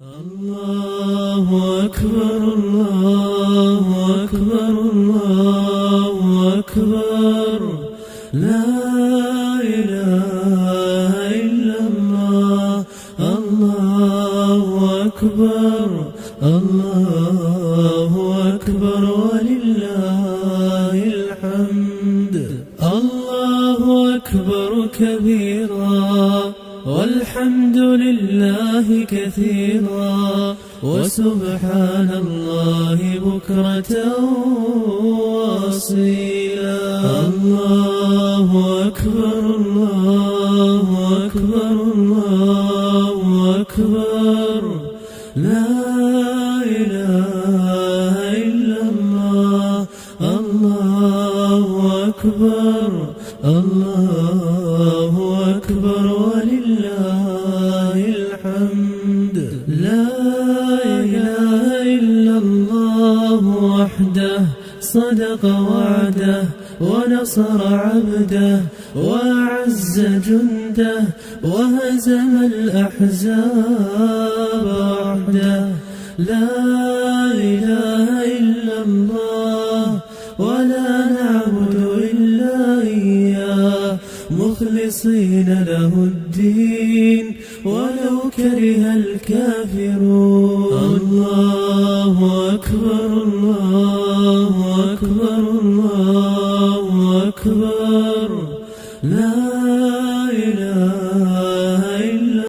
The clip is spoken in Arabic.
الله أكبر الله أكبر الله أكبر لا إله إلا الله الله أكبر الله أكبر ولله الحمد الله أكبر كبيرا والحمد لله كثيرا وسبحان الله بكرة وأصيلا الله أكبر الله أكبر الله أكبر لا إله إلا الله الله أكبر الله أكبر ولله الحمد لا إله إلا الله وحده صدق وعده ونصر عبده وأعز جنده وهزم الأحزاب وحده لا إله إلا الله ولا نعبد إلا إياه مخلصين له الدين ولو كره الكافرون الله أكبر الله